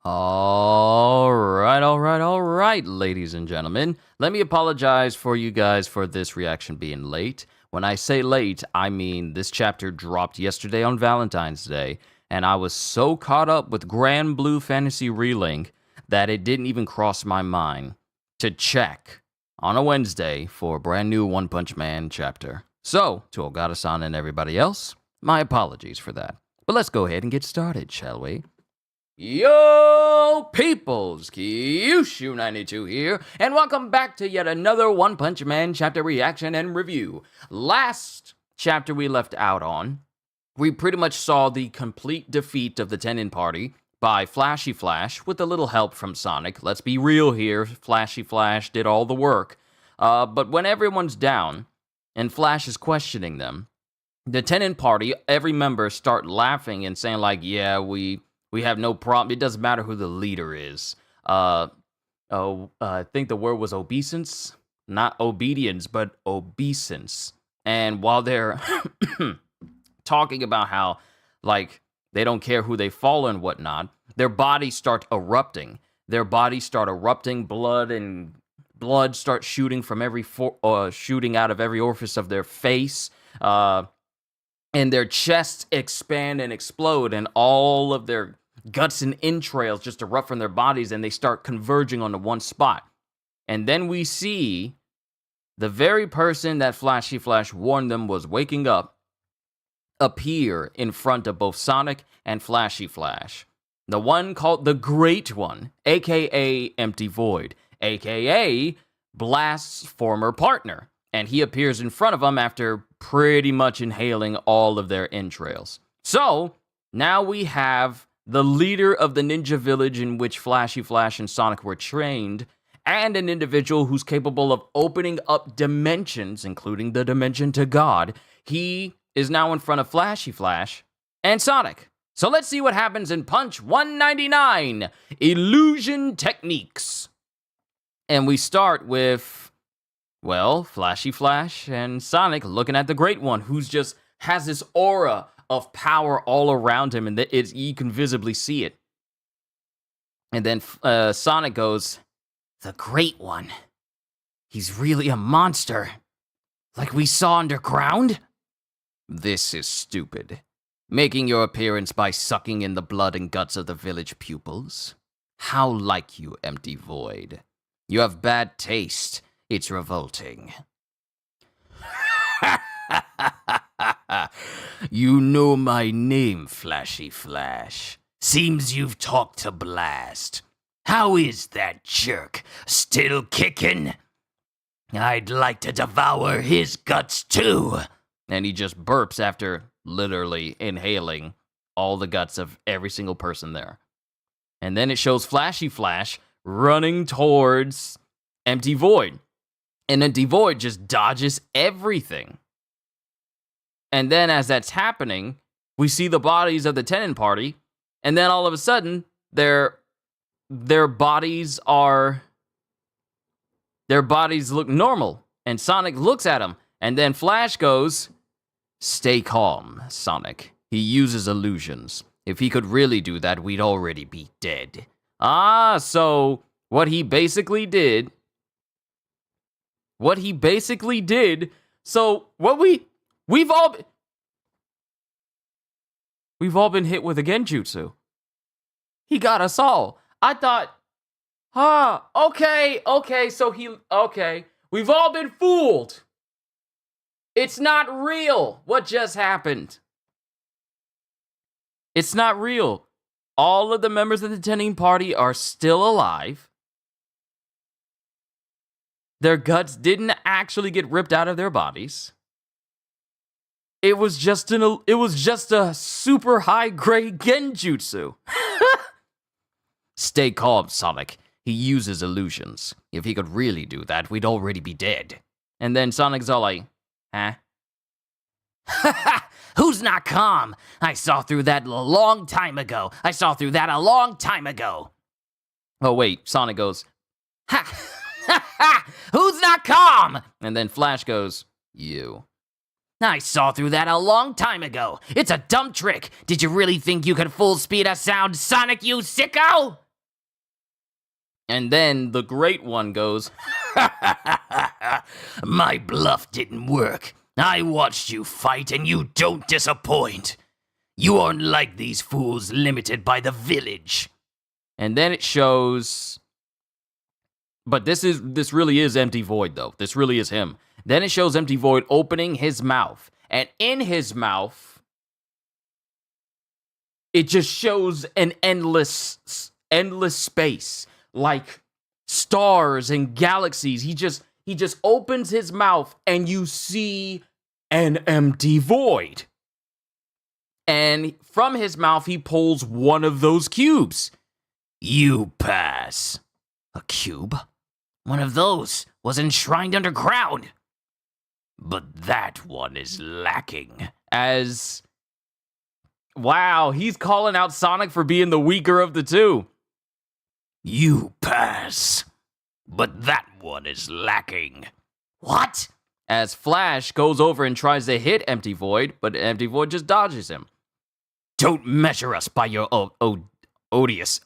All right, ladies and gentlemen. Let me apologize for you guys for this reaction being late. When I say late, I mean this chapter dropped yesterday on Valentine's Day, and I was so caught up with Grand Blue Fantasy Relink that it didn't even cross my mind to check on a Wednesday for a brand new One Punch Man chapter. So, to Ogata-san and everybody else, my apologies for that. But let's go ahead and get started, shall we? Yo, peoples, Kyushu92 here, and welcome back to yet another One Punch Man chapter reaction and review. Last chapter we left out on, we pretty much saw the complete defeat of the Tenin Party by Flashy Flash with a little help from Sonic. Let's be real here, Flashy Flash did all the work. But when everyone's down, and Flash is questioning them, the Tenin Party, every member start laughing and saying like, yeah, we have no problem. It doesn't matter who the leader is. I think the word was obeisance. Not obedience, but obeisance. And while they're talking about how, like, they don't care who they follow and whatnot, their bodies start erupting. Blood starts shooting from shooting out of every orifice of their face. And their chests expand and explode, and all of their guts and entrails just erupt from their bodies, and they start converging onto one spot. And then we see the very person that Flashy Flash warned them was waking up appear in front of both Sonic and Flashy Flash. The one called the Great One, aka Empty Void, aka Blast's former partner. And he appears in front of them after pretty much inhaling all of their entrails. So, now we have the leader of the ninja village in which Flashy Flash and Sonic were trained, and an individual who's capable of opening up dimensions, including the dimension to God. He is now in front of Flashy Flash and Sonic. So let's see what happens in Punch 199, Illusion Techniques. And we start with, well, Flashy Flash and Sonic looking at the Great One, who's just has this aura of power all around him, and you can visibly see it. And then Sonic goes, the Great One? He's really a monster. Like we saw underground? This is stupid. Making your appearance by sucking in the blood and guts of the village pupils? How like you, Empty Void. You have bad taste. It's revolting. You know my name, Flashy Flash. Seems you've talked to Blast. How is that jerk? Still kicking? I'd like to devour his guts too. And he just burps after literally inhaling all the guts of every single person there. And then it shows Flashy Flash running towards Empty Void. And Empty Void just dodges everything. And then as that's happening, we see the bodies of the Tenin Party, and then all of a sudden, their bodies look normal, and Sonic looks at them, and then Flash goes, stay calm, Sonic. He uses illusions. If he could really do that, we'd already be dead. So what he basically did, so what we've all been hit with a genjutsu. He got us all. I thought, okay, we've all been fooled. It's not real. What just happened? It's not real. All of the members of the Tenin Party are still alive. Their guts didn't actually get ripped out of their bodies. It was just a super high-grade genjutsu. Stay calm, Sonic. He uses illusions. If he could really do that, we'd already be dead. And then Sonic's all like, huh? Who's not calm? I saw through that a long time ago. Oh, wait. Sonic goes, ha! Who's not calm? And then Flash goes, you. I saw through that a long time ago. It's a dumb trick. Did you really think you could full speed a sound, Sonic, you sicko? And then the Great One goes, My bluff didn't work. I watched you fight and you don't disappoint. You aren't like these fools limited by the village. and then it shows, but this really is Empty Void, though. This really is him. Then it shows Empty Void opening his mouth, and in his mouth, it just shows an endless space, like stars and galaxies. He just opens his mouth, and you see an empty void. And from his mouth, he pulls one of those cubes. You pass. A cube? One of those was enshrined underground. But that one is lacking. Wow, he's calling out Sonic for being the weaker of the two. You pass. But that one is lacking. What? As Flash goes over and tries to hit Empty Void, but Empty Void just dodges him. Don't measure us by your odious,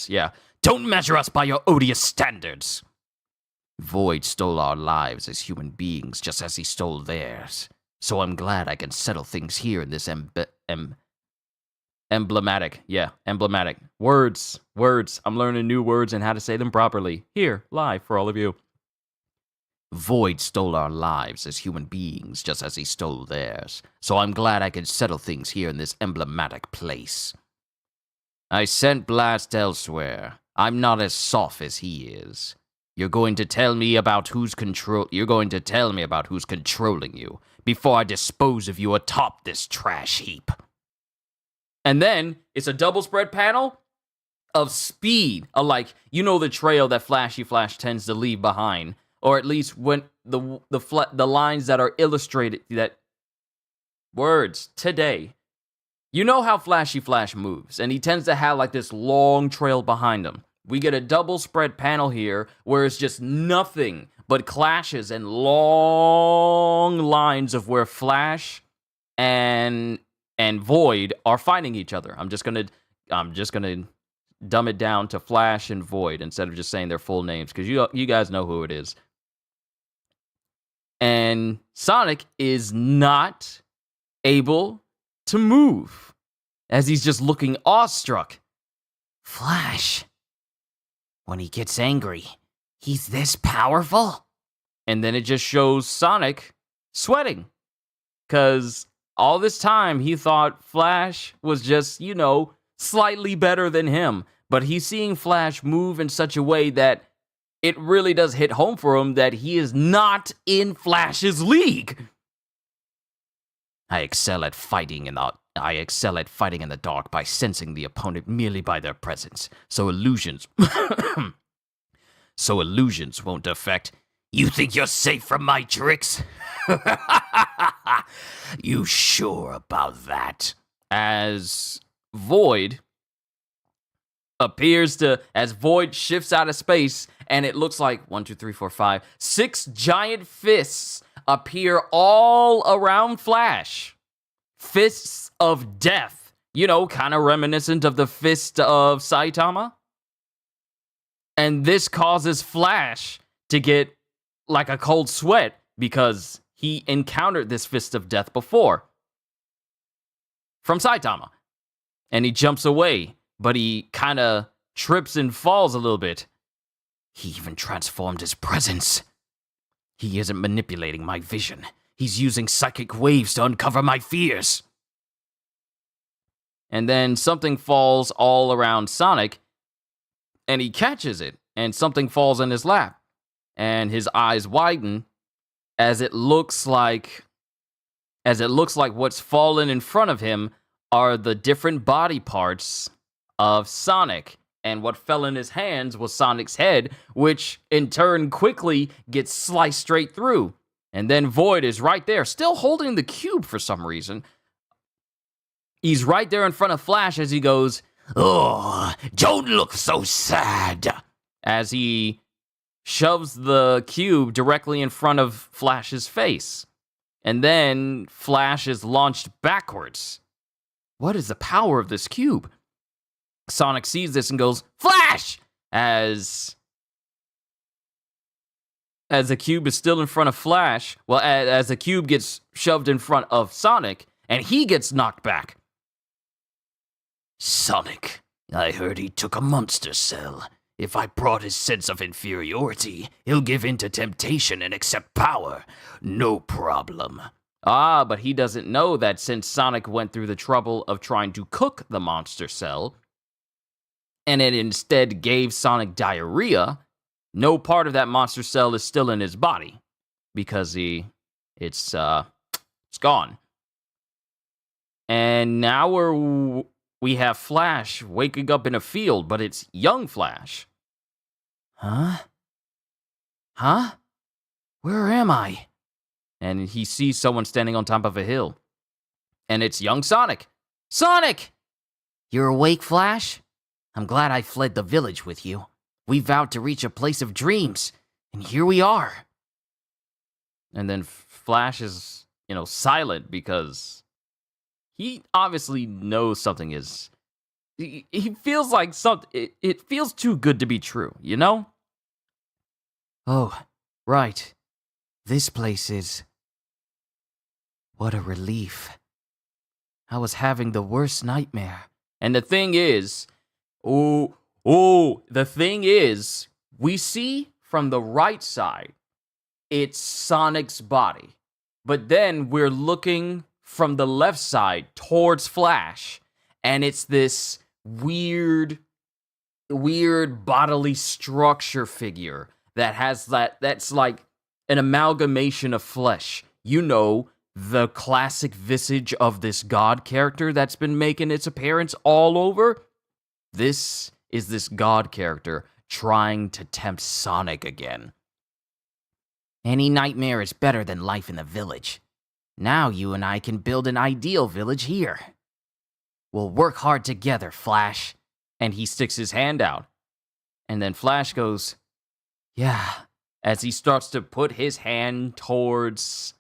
yeah. Don't measure us by your odious standards. Void stole our lives as human beings just as he stole theirs. So I'm glad I can settle things here in this emblematic words. I'm learning new words and how to say them properly. Here, live for all of you. Void stole our lives as human beings just as he stole theirs. So I'm glad I can settle things here in this emblematic place. I sent Blast elsewhere. I'm not as soft as he is. You're going to tell me about who's controlling you before I dispose of you atop this trash heap. And then it's a double spread panel of speed, the trail that Flashy Flash tends to leave behind, or at least when the lines that are illustrated, that words today. You know how Flashy Flash moves, and he tends to have like this long trail behind him. We get a double spread panel here where it's just nothing but clashes and long lines of where Flash and Void are fighting each other. I'm just gonna dumb it down to Flash and Void instead of just saying their full names, because you guys know who it is. And Sonic is not able to move as he's just looking awestruck. Flash, when he gets angry, he's this powerful? And then it just shows Sonic sweating, because all this time he thought Flash was just, slightly better than him. But he's seeing Flash move in such a way that it really does hit home for him that he is not in Flash's league. I excel at fighting in the dark by sensing the opponent merely by their presence. So illusions won't affect. You think you're safe from my tricks? You sure about that? As Void shifts out of space, and it looks like 6 giant fists appear all around Flash. Fists of death. Kind of reminiscent of the fist of Saitama. And this causes Flash to get like a cold sweat because he encountered this fist of death before from Saitama. And he jumps away, but he kind of trips and falls a little bit. He even transformed his presence. He isn't manipulating my vision. He's using psychic waves to uncover my fears. And then something falls all around Sonic, and he catches it, and something falls in his lap. And his eyes widen as it looks like what's fallen in front of him are the different body parts of Sonic. And what fell in his hands was Sonic's head, which in turn quickly gets sliced straight through. And then Void is right there, still holding the cube for some reason. He's right there in front of Flash as he goes, "Oh, don't look so sad," as he shoves the cube directly in front of Flash's face. And then Flash is launched backwards. What is the power of this cube? Sonic sees this and goes, "Flash! as the cube is still in front of Flash. Well, as the cube gets shoved in front of Sonic, and he gets knocked back. Sonic, I heard he took a monster cell. If I brought his sense of inferiority, he'll give in to temptation and accept power. No problem. Ah, but he doesn't know that since Sonic went through the trouble of trying to cook the monster cell, and it instead gave Sonic diarrhea, no part of that monster cell is still in his body because it's gone. And now we have Flash waking up in a field, but it's young Flash. Huh? Where am I? And he sees someone standing on top of a hill. And it's young Sonic. Sonic! You're awake, Flash? I'm glad I fled the village with you. We vowed to reach a place of dreams, and here we are. And then Flash is, silent because he obviously knows something is... He feels like something... It feels too good to be true, you know? Oh, right. This place is... What a relief. I was having the worst nightmare. And the thing is... the thing is, we see from the right side, it's Sonic's body. But then we're looking from the left side towards Flash, and it's this weird bodily structure figure that has that's like an amalgamation of flesh. You know, the classic visage of this god character that's been making its appearance all over. This is this god character trying to tempt Sonic again. Any nightmare is better than life in the village. Now you and I can build an ideal village here. We'll work hard together, Flash. And he sticks his hand out. And then Flash goes, yeah, as he starts to put his hand towards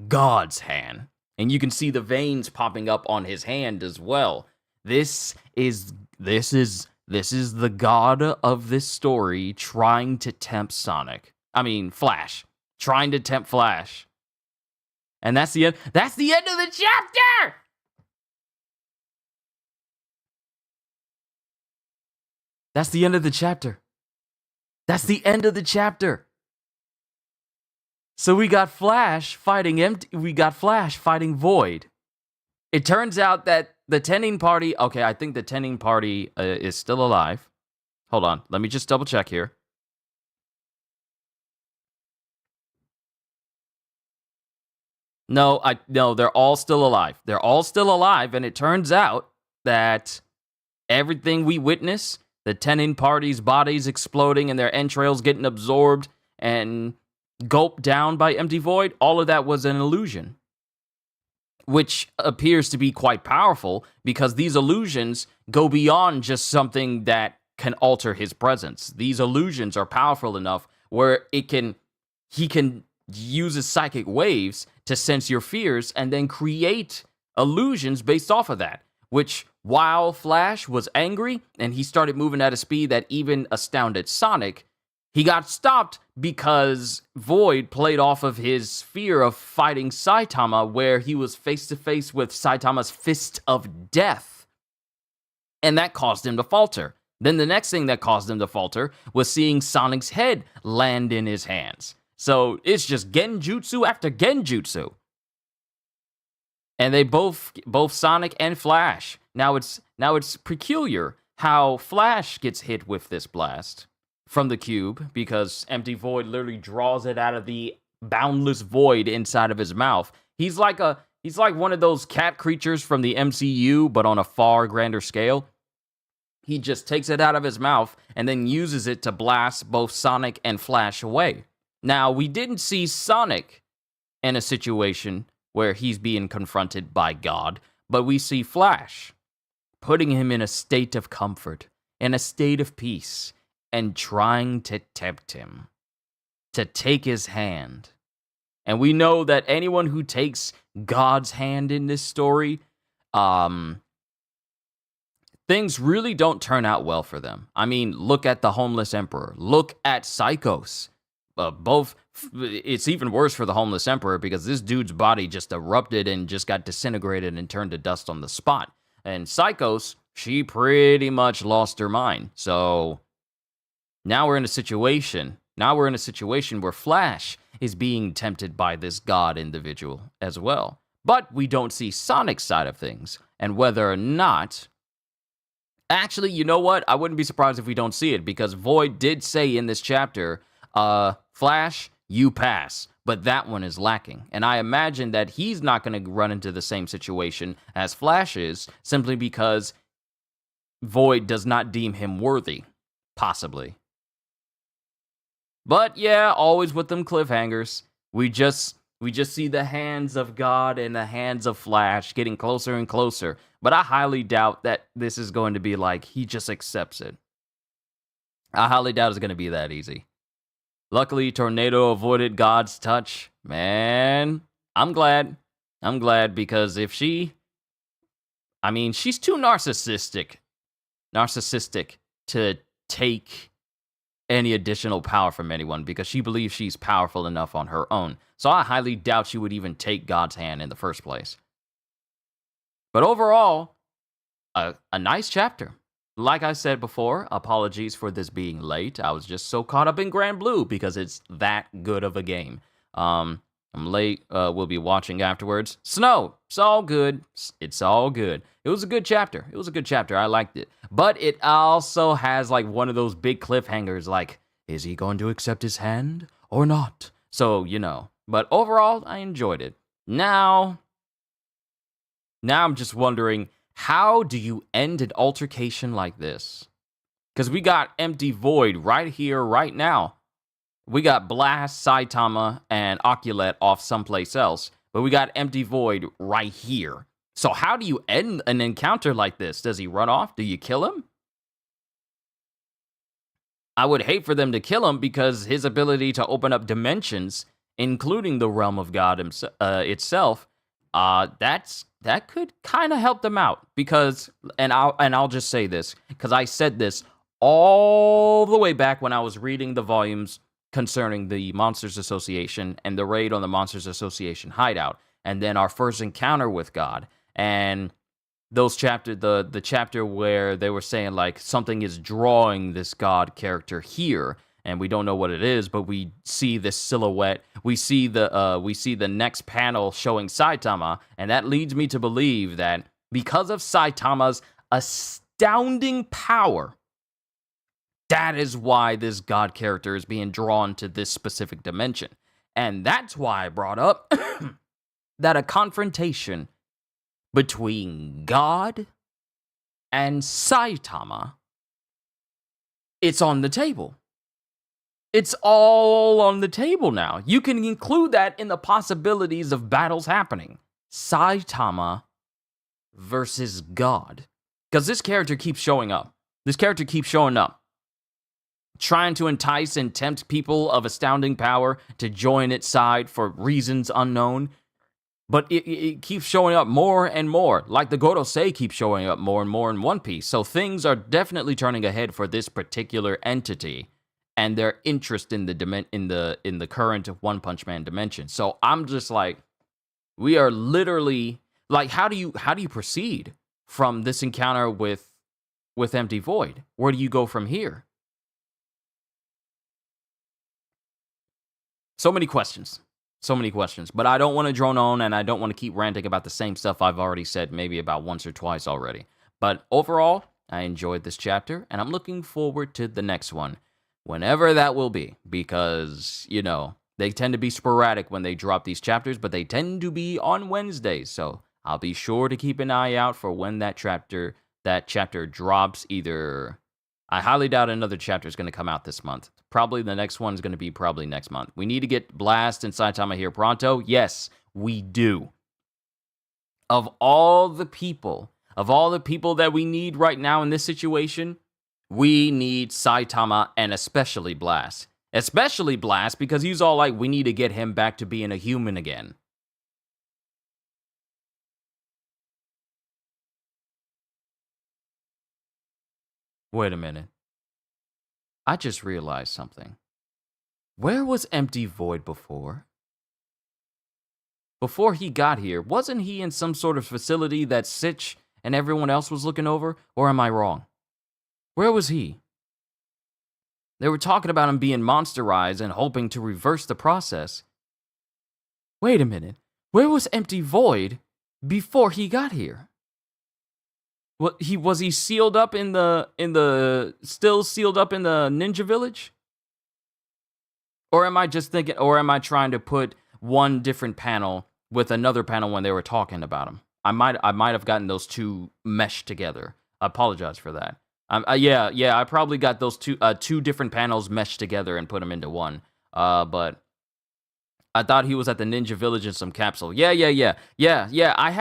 God's hand. And you can see the veins popping up on his hand as well. This is the god of this story trying to tempt Flash. Trying to tempt Flash. And that's the end. That's the end of the chapter! That's the end of the chapter. That's the end of the chapter. So we got Flash fighting Void. It turns out that the tending party... Okay, I think the tending party is still alive. Hold on. Let me just double check here. No, they're all still alive. They're all still alive, and it turns out that everything we witness, the tending party's bodies exploding and their entrails getting absorbed and gulped down by Empty Void, all of that was an illusion. Which appears to be quite powerful because these illusions go beyond just something that can alter his presence. These illusions are powerful enough where he can use his psychic waves to sense your fears and then create illusions based off of that. Which, while Flash was angry and he started moving at a speed that even astounded Sonic, he got stopped because Void played off of his fear of fighting Saitama, where he was face to face with Saitama's fist of death. And that caused him to falter. Then the next thing that caused him to falter was seeing Sonic's head land in his hands. So it's just genjutsu after genjutsu. And they both Sonic and Flash. Now it's peculiar how Flash gets hit with this blast from the cube, because Empty Void literally draws it out of the boundless void inside of his mouth. He's like one of those cat creatures from the MCU, but on a far grander scale. He just takes it out of his mouth and then uses it to blast both Sonic and Flash away. Now, we didn't see Sonic in a situation where he's being confronted by God, but we see Flash putting him in a state of comfort, in a state of peace, and trying to tempt him to take his hand. And we know that anyone who takes God's hand in this story, things really don't turn out well for them. I mean, look at the Homeless Emperor. Look at Psychos. It's even worse for the Homeless Emperor because this dude's body just erupted and just got disintegrated and turned to dust on the spot. And Psychos, she pretty much lost her mind. So now we're in a situation. Where Flash is being tempted by this god individual as well. But we don't see Sonic's side of things. And whether or not... Actually, you know what? I wouldn't be surprised if we don't see it, because Void did say in this chapter, Flash, you pass. But that one is lacking. And I imagine that he's not going to run into the same situation as Flash is, simply because Void does not deem him worthy. Possibly. But yeah, always with them cliffhangers. We just see the hands of God and the hands of Flash getting closer and closer. But I highly doubt that this is going to be like he just accepts it. I highly doubt it's going to be that easy. Luckily, Tornado avoided God's touch. Man, I'm glad. I'm glad, because if she's too narcissistic to take any additional power from anyone, because she believes she's powerful enough on her own. So I highly doubt she would even take God's hand in the first place. But overall, a nice chapter. Like I said before, apologies for this being late. I was just so caught up in Grand Blue because it's that good of a game. I'm late. We'll be watching afterwards. Snow. It's all good. It's all good. It was a good chapter. I liked it. But it also has like one of those big cliffhangers, like, is he going to accept his hand or not? So, But overall, I enjoyed it. Now I'm just wondering, how do you end an altercation like this? Because we got Empty Void right here, right now. We got Blast, Saitama, and Oculette off someplace else. But we got Empty Void right here. So how do you end an encounter like this? Does he run off? Do you kill him? I would hate for them to kill him, because his ability to open up dimensions, including the realm of God itself, that could kind of help them out. Because, and I'll just say this, because I said this all the way back when I was reading the volumes concerning the Monsters Association and the raid on the Monsters Association hideout, and then our first encounter with God, and those the chapter where they were saying like something is drawing this God character here, and we don't know what it is, but we see this silhouette. We see the next panel showing Saitama, and that leads me to believe that because of Saitama's astounding power, that is why this God character is being drawn to this specific dimension. And that's why I brought up that a confrontation between God and Saitama, it's on the table. It's all on the table now. You can include that in the possibilities of battles happening. Saitama versus God. Because this character keeps showing up. Trying to entice and tempt people of astounding power to join its side for reasons unknown. But it keeps showing up more and more. Like the Gorosei keeps showing up more and more in One Piece. So things are definitely turning ahead for this particular entity and their interest in the current One Punch Man dimension. So I'm just like, we are literally like, how do you proceed from this encounter with Empty Void? Where do you go from here? So many questions, but I don't want to drone on, and I don't want to keep ranting about the same stuff I've already said maybe about once or twice already. But overall, I enjoyed this chapter, and I'm looking forward to the next one, whenever that will be, because, they tend to be sporadic when they drop these chapters, but they tend to be on Wednesdays, so I'll be sure to keep an eye out for when that chapter drops. Either, I highly doubt another chapter is going to come out this month. Probably the next one is going to be probably next month. We need to get Blast and Saitama here pronto. Yes, we do. Of all the people that we need right now in this situation, we need Saitama, and especially Blast. Especially Blast, because he's all like, we need to get him back to being a human again. Wait a minute. I just realized something. Where was Empty Void before? Before he got here, wasn't he in some sort of facility that Sitch and everyone else was looking over? Or am I wrong? Where was he? They were talking about him being monsterized and hoping to reverse the process. Wait a minute. Where was Empty Void before he got here? Was he sealed up still sealed up in the ninja village? Or am I just thinking, or am I trying to put one different panel with another panel when they were talking about him? I might have gotten those two meshed together. I apologize for that. Yeah, I probably got those two different panels meshed together and put them into one. But I thought he was at the Ninja Village in some capsule. Yeah. I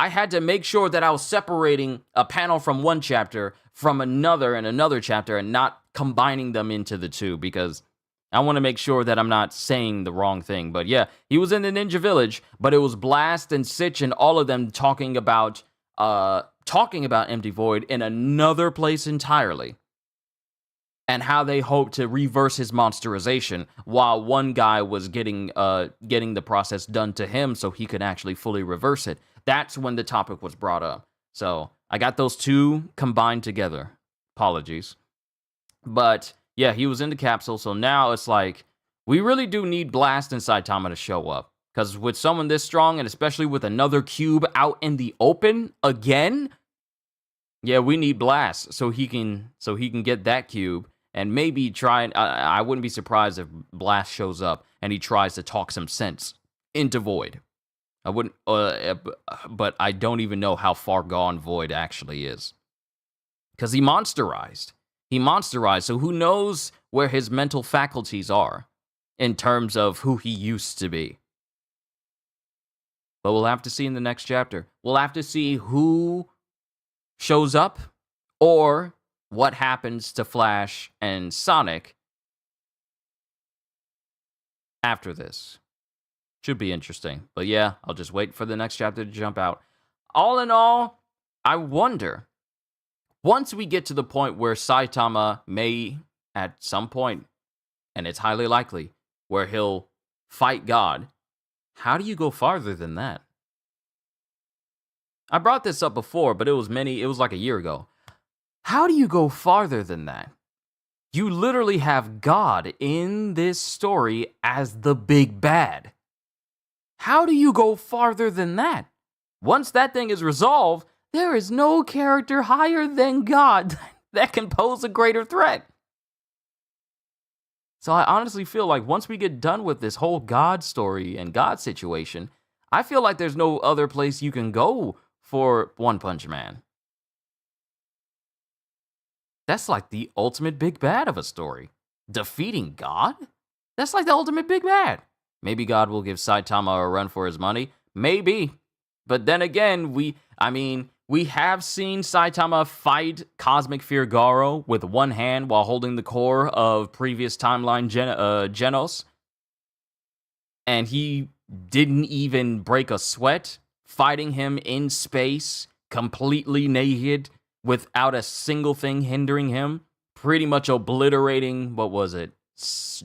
had to make sure that I was separating a panel from one chapter from another in another chapter and not combining them into the two because I want to make sure that I'm not saying the wrong thing. But yeah, he was in the Ninja Village, but it was Blast and Sitch and all of them talking about Empty Void in another place entirely. And how they hope to reverse his monsterization while one guy was getting the process done to him so he could actually fully reverse it. That's when the topic was brought up. So I got those two combined together. Apologies. But yeah, he was in the capsule, so now it's like, we really do need Blast and Saitama to show up. Because with someone this strong, and especially with another cube out in the open again, yeah, we need Blast so he can get that cube and maybe try and I wouldn't be surprised if Blast shows up and he tries to talk some sense into Void. I wouldn't, but I don't even know how far gone Void actually is. Because he monsterized, so who knows where his mental faculties are in terms of who he used to be. But we'll have to see in the next chapter. We'll have to see who shows up or what happens to Flash and Sonic after this. Should be interesting. But yeah, I'll just wait for the next chapter to jump out. All in all, I wonder, once we get to the point where Saitama may, at some point, and it's highly likely, where he'll fight God, how do you go farther than that? I brought this up before, but it was like a year ago. How do you go farther than that? You literally have God in this story as the big bad. How do you go farther than that? Once that thing is resolved, there is no character higher than God that can pose a greater threat. So I honestly feel like once we get done with this whole God story and God situation, I feel like there's no other place you can go for One Punch Man. That's like the ultimate big bad of a story. Defeating God? That's like the ultimate big bad. Maybe God will give Saitama a run for his money. Maybe. But then again, we have seen Saitama fight Cosmic Fear Garo with one hand while holding the core of previous timeline Genos. And he didn't even break a sweat, fighting him in space, completely naked, without a single thing hindering him, pretty much obliterating,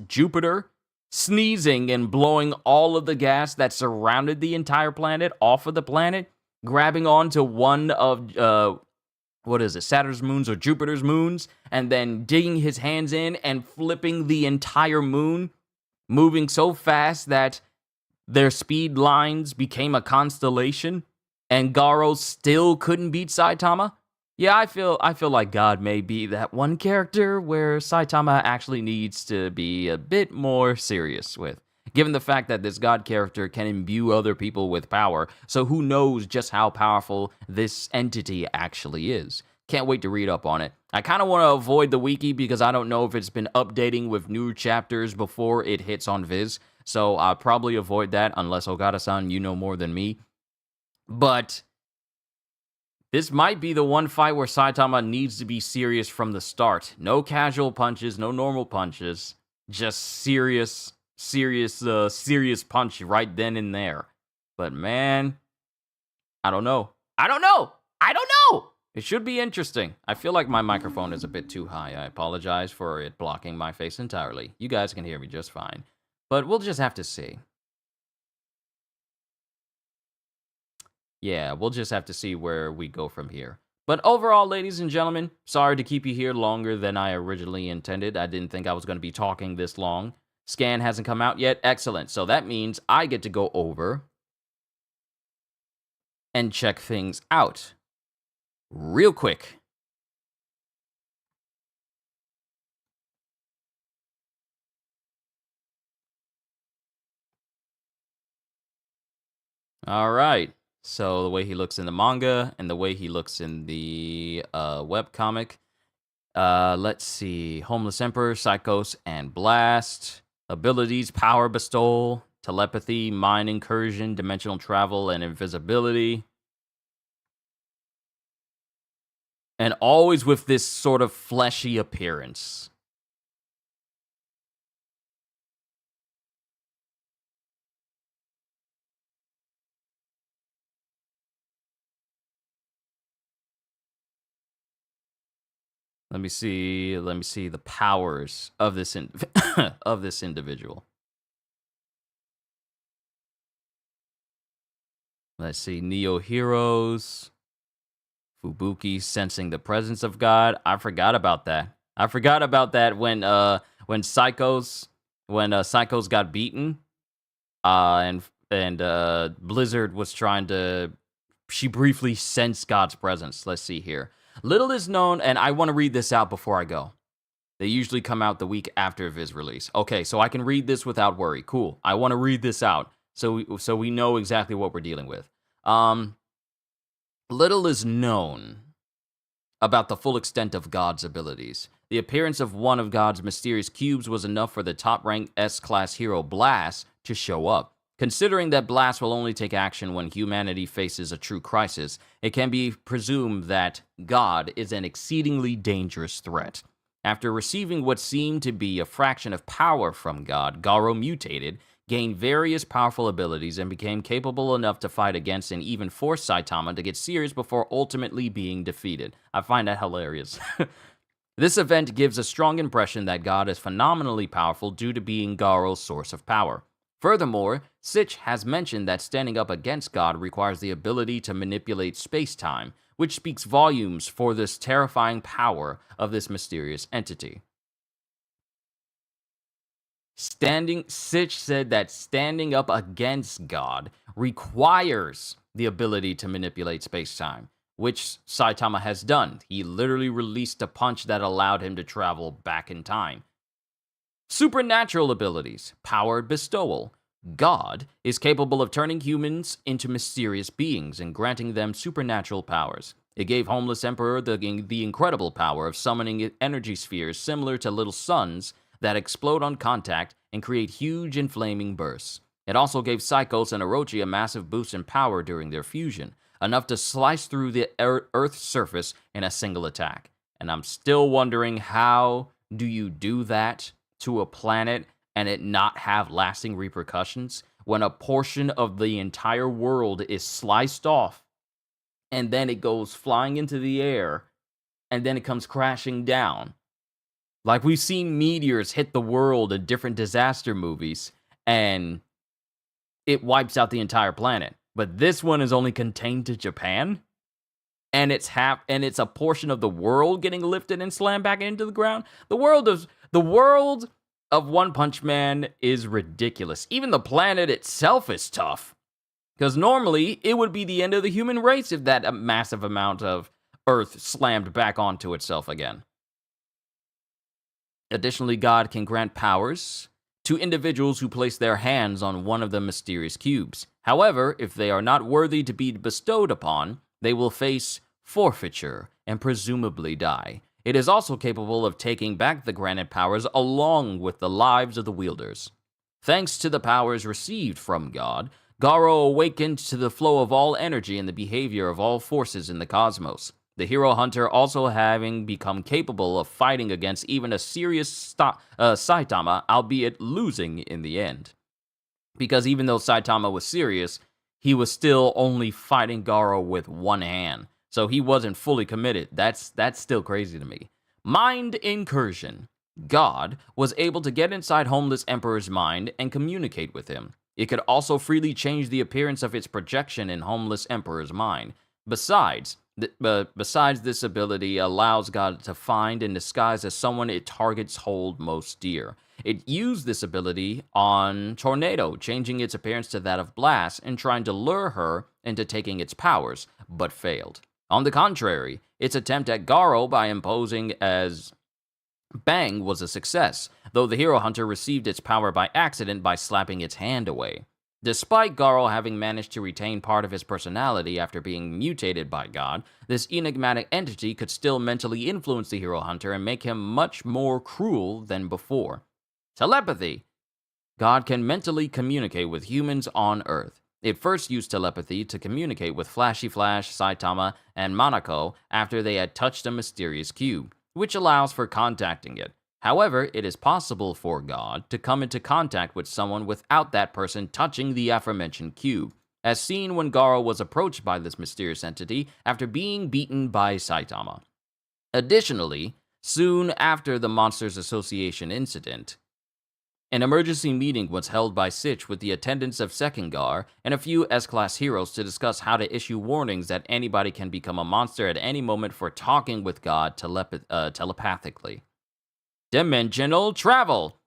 Jupiter, sneezing and blowing all of the gas that surrounded the entire planet off of the planet, grabbing onto one of, Saturn's moons or Jupiter's moons, and then digging his hands in and flipping the entire moon, moving so fast that their speed lines became a constellation, and Garo still couldn't beat Saitama. Yeah, I feel like God may be that one character where Saitama actually needs to be a bit more serious with, given the fact that this God character can imbue other people with power, so who knows just how powerful this entity actually is. Can't wait to read up on it. I kind of want to avoid the wiki because I don't know if it's been updating with new chapters before it hits on Viz, so I'll probably avoid that unless Ogata-san, you know more than me. But this might be the one fight where Saitama needs to be serious from the start. No casual punches, no normal punches. Just serious punch right then and there. But man, I don't know. It should be interesting. I feel like my microphone is a bit too high. I apologize for it blocking my face entirely. You guys can hear me just fine. But we'll just have to see. Yeah, we'll just have to see where we go from here. But overall, ladies and gentlemen, sorry to keep you here longer than I originally intended. I didn't think I was going to be talking this long. Scan hasn't come out yet. Excellent. So that means I get to go over and check things out real quick. All right. So the way he looks in the manga and the way he looks in the webcomic. Let's see. Homeless Emperor, Psychos, and Blast. Abilities, Power Bestowal, Telepathy, Mind Incursion, Dimensional Travel, and Invisibility. And always with this sort of fleshy appearance. Let me see the powers of this of this individual. Let's see, Neo Heroes, Fubuki sensing the presence of God. I forgot about that. I forgot about that when Psychos got beaten, and Blizzard was trying to. She briefly sensed God's presence. Let's see here. Little is known, and I want to read this out before I go. They usually come out the week after Viz release. Okay, so I can read this without worry. Cool. I want to read this out so we know exactly what we're dealing with. Little is known about the full extent of God's abilities. The appearance of one of God's mysterious cubes was enough for the top-ranked S-class hero Blast to show up. Considering that Blast will only take action when humanity faces a true crisis, it can be presumed that God is an exceedingly dangerous threat. After receiving what seemed to be a fraction of power from God, Garo mutated, gained various powerful abilities, and became capable enough to fight against and even force Saitama to get serious before ultimately being defeated. I find that hilarious. This event gives a strong impression that God is phenomenally powerful due to being Garo's source of power. Furthermore, Sitch has mentioned that standing up against God requires the ability to manipulate space-time, which speaks volumes for this terrifying power of this mysterious entity. Sitch said that standing up against God requires the ability to manipulate space-time, which Saitama has done. He literally released a punch that allowed him to travel back in time. Supernatural abilities, Powered Bestowal. God is capable of turning humans into mysterious beings and granting them supernatural powers. It gave Homeless Emperor the incredible power of summoning energy spheres similar to little suns that explode on contact and create huge and flaming bursts. It also gave Psychos and Orochi a massive boost in power during their fusion, enough to slice through the Earth's surface in a single attack. And I'm still wondering, how do you do that to a planet and it not have lasting repercussions when a portion of the entire world is sliced off and then it goes flying into the air and then it comes crashing down? Like, we've seen meteors hit the world in different disaster movies and it wipes out the entire planet. But this one is only contained to Japan, and it's a portion of the world getting lifted and slammed back into the ground. The world of One Punch Man is ridiculous. Even the planet itself is tough, because normally it would be the end of the human race if that massive amount of Earth slammed back onto itself again. Additionally, God can grant powers to individuals who place their hands on one of the mysterious cubes. However, if they are not worthy to be bestowed upon, they will face forfeiture and presumably die. It is also capable of taking back the granted powers along with the lives of the wielders. Thanks to the powers received from God, Garo awakened to the flow of all energy and the behavior of all forces in the cosmos. The hero hunter also having become capable of fighting against even a serious Saitama, albeit losing in the end. Because even though Saitama was serious, he was still only fighting Garo with one hand. So he wasn't fully committed. That's still crazy to me. Mind incursion. God was able to get inside Homeless Emperor's mind and communicate with him. It could also freely change the appearance of its projection in Homeless Emperor's mind. Besides this ability allows God to find and disguise as someone it targets hold most dear. It used this ability on Tornado, changing its appearance to that of Blast and trying to lure her into taking its powers, but failed. On the contrary, its attempt at Garo by imposing as Bang was a success, though the Hero Hunter received its power by accident by slapping its hand away. Despite Garo having managed to retain part of his personality after being mutated by God, this enigmatic entity could still mentally influence the Hero Hunter and make him much more cruel than before. Telepathy. God can mentally communicate with humans on Earth. It first used telepathy to communicate with Flashy Flash, Saitama, and Manako after they had touched a mysterious cube, which allows for contacting it. However, it is possible for God to come into contact with someone without that person touching the aforementioned cube, as seen when Garo was approached by this mysterious entity after being beaten by Saitama. Additionally, soon after the Monsters Association incident, an emergency meeting was held by Sitch with the attendance of Sekengar and a few S-Class heroes to discuss how to issue warnings that anybody can become a monster at any moment for talking with God telepathically. Dimensional travel.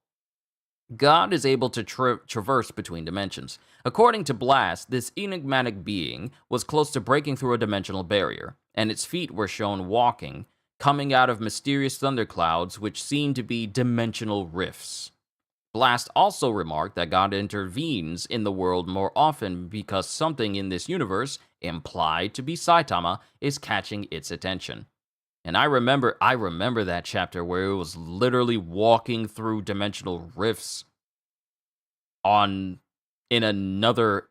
God is able to traverse between dimensions. According to Blast, this enigmatic being was close to breaking through a dimensional barrier, and its feet were shown walking, coming out of mysterious thunderclouds which seemed to be dimensional rifts. Blast also remarked that God intervenes in the world more often because something in this universe, implied to be Saitama, is catching its attention. And I remember that chapter where it was literally walking through dimensional rifts on another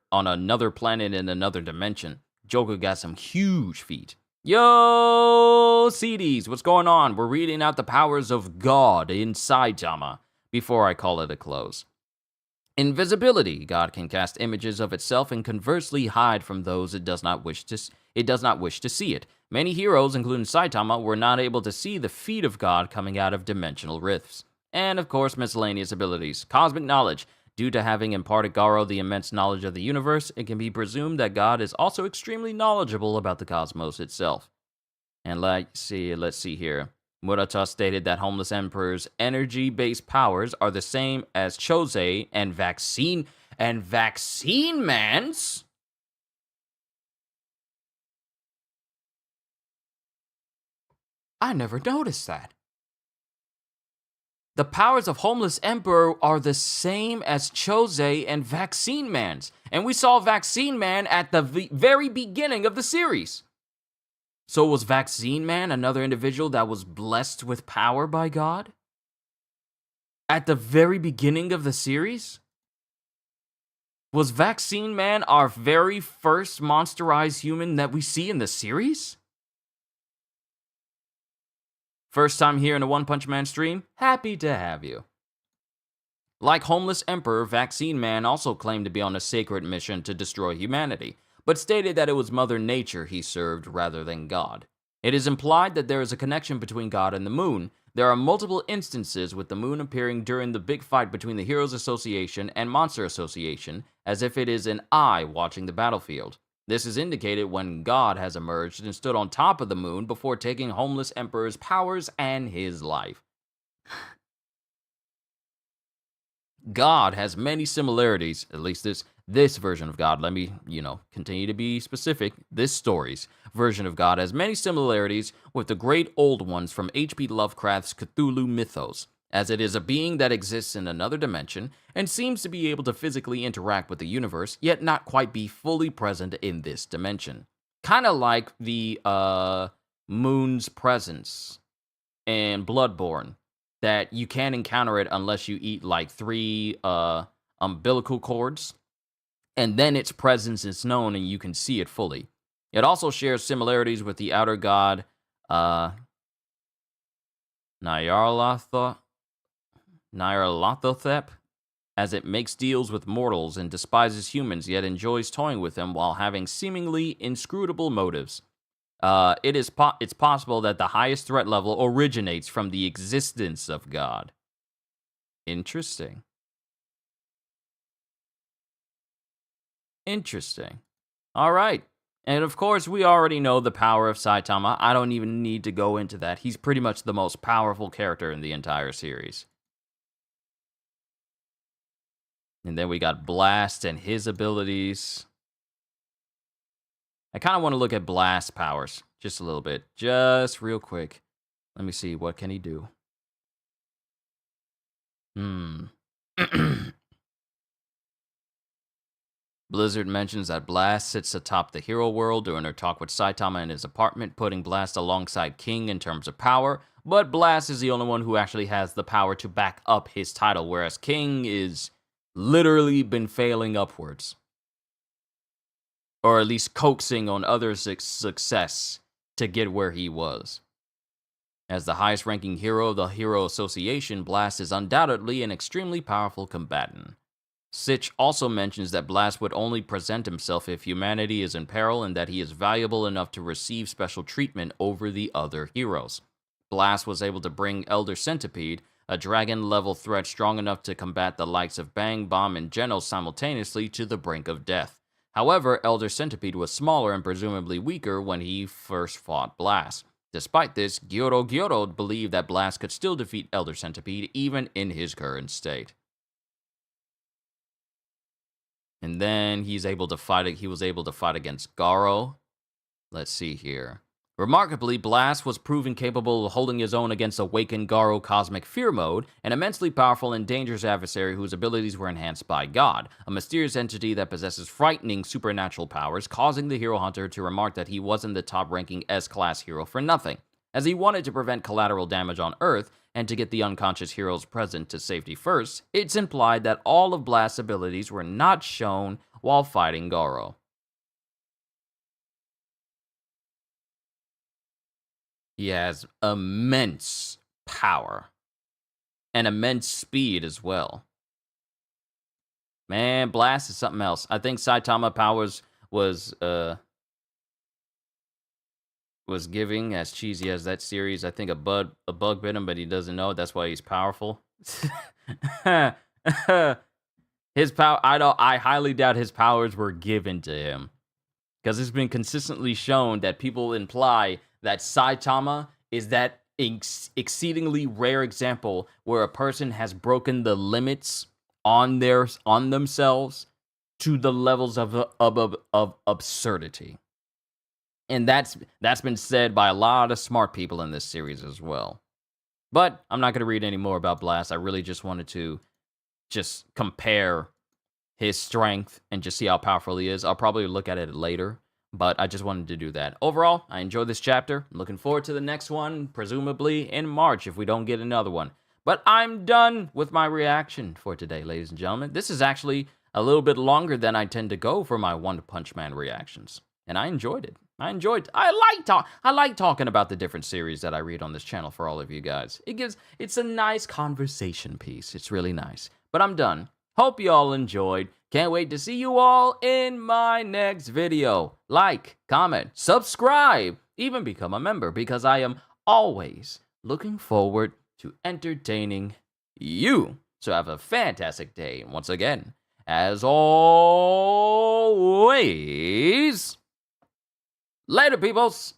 planet in another dimension. Joker got some huge feet. Yo, CDs, what's going on? We're reading out the powers of God in Saitama before I call it a close. Invisibility. God can cast images of itself and conversely hide from those it does not wish to see it. Many heroes, including Saitama, were not able to see the feet of God coming out of dimensional rifts. And of course, miscellaneous abilities. Cosmic knowledge. Due to having imparted Garo the immense knowledge of the universe, it can be presumed that God is also extremely knowledgeable about the cosmos itself. And let's see here. Murata stated that Homeless Emperor's energy-based powers are the same as Chose and Vaccine Man's. I never noticed that. The powers of Homeless Emperor are the same as Chose and Vaccine Man's, and we saw Vaccine Man at the very beginning of the series. So was Vaccine Man another individual that was blessed with power by God? At the very beginning of the series? Was Vaccine Man our very first monsterized human that we see in the series? First time here in a One Punch Man stream? Happy to have you. Like Homeless Emperor, Vaccine Man also claimed to be on a sacred mission to destroy humanity, but stated that it was Mother Nature he served rather than God. It is implied that there is a connection between God and the moon. There are multiple instances with the moon appearing during the big fight between the Heroes Association and Monster Association, as if it is an eye watching the battlefield. This is indicated when God has emerged and stood on top of the moon before taking Homeless Emperor's powers and his life. God has many similarities, at least this version of God. Let me, continue to be specific. This story's version of God has many similarities with the great old ones from H.P. Lovecraft's Cthulhu mythos, as it is a being that exists in another dimension and seems to be able to physically interact with the universe, yet not quite be fully present in this dimension. Kind of like the moon's presence in Bloodborne, that you can't encounter it unless you eat like 3 umbilical cords, and then its presence is known and you can see it fully. It also shares similarities with the outer god Nyarlathotep, as it makes deals with mortals and despises humans, yet enjoys toying with them while having seemingly inscrutable motives. It's possible that the highest threat level originates from the existence of God. Interesting. Interesting. All right. And of course, we already know the power of Saitama. I don't even need to go into that. He's pretty much the most powerful character in the entire series. And then we got Blast and his abilities. I kind of want to look at Blast powers just a little bit. Just real quick. Let me see. What can he do? Blizzard mentions that Blast sits atop the hero world during her talk with Saitama in his apartment, putting Blast alongside King in terms of power, but Blast is the only one who actually has the power to back up his title, whereas King is literally been failing upwards. Or at least coaxing on others' success to get where he was. As the highest ranking hero of the Hero Association, Blast is undoubtedly an extremely powerful combatant. Sitch also mentions that Blast would only present himself if humanity is in peril and that he is valuable enough to receive special treatment over the other heroes. Blast was able to bring Elder Centipede, a dragon-level threat strong enough to combat the likes of Bang, Bomb, and Genos simultaneously, to the brink of death. However, Elder Centipede was smaller and presumably weaker when he first fought Blast. Despite this, Gyoro believed that Blast could still defeat Elder Centipede even in his current state. And then he was able to fight against Garo. Let's see here. Remarkably, Blast was proven capable of holding his own against Awakened Garo Cosmic Fear Mode, an immensely powerful and dangerous adversary whose abilities were enhanced by God, a mysterious entity that possesses frightening supernatural powers, causing the hero hunter to remark that he wasn't the top-ranking S-class hero for nothing. As he wanted to prevent collateral damage on Earth, and to get the unconscious heroes present to safety first, it's implied that all of Blast's abilities were not shown while fighting Garo. He has immense power. And immense speed as well. Man, Blast is something else. I think Saitama powers was giving, as cheesy as that series. I think a bug bit him, but he doesn't know. That's why he's powerful. His power, I highly doubt his powers were given to him, because it's been consistently shown that people imply that Saitama is that exceedingly rare example where a person has broken the limits on themselves to the levels of absurdity. And that's been said by a lot of smart people in this series as well. But I'm not going to read any more about Blast. I really just wanted to just compare his strength and just see how powerful he is. I'll probably look at it later, but I just wanted to do that. Overall, I enjoyed this chapter. I'm looking forward to the next one, presumably in March if we don't get another one. But I'm done with my reaction for today, ladies and gentlemen. This is actually a little bit longer than I tend to go for my One Punch Man reactions, and I enjoyed it. I like talking about the different series that I read on this channel for all of you guys. It's a nice conversation piece. It's really nice. But I'm done. Hope you all enjoyed. Can't wait to see you all in my next video. Like, comment, subscribe, even become a member, because I am always looking forward to entertaining you. So have a fantastic day. And once again, as always, later, peoples!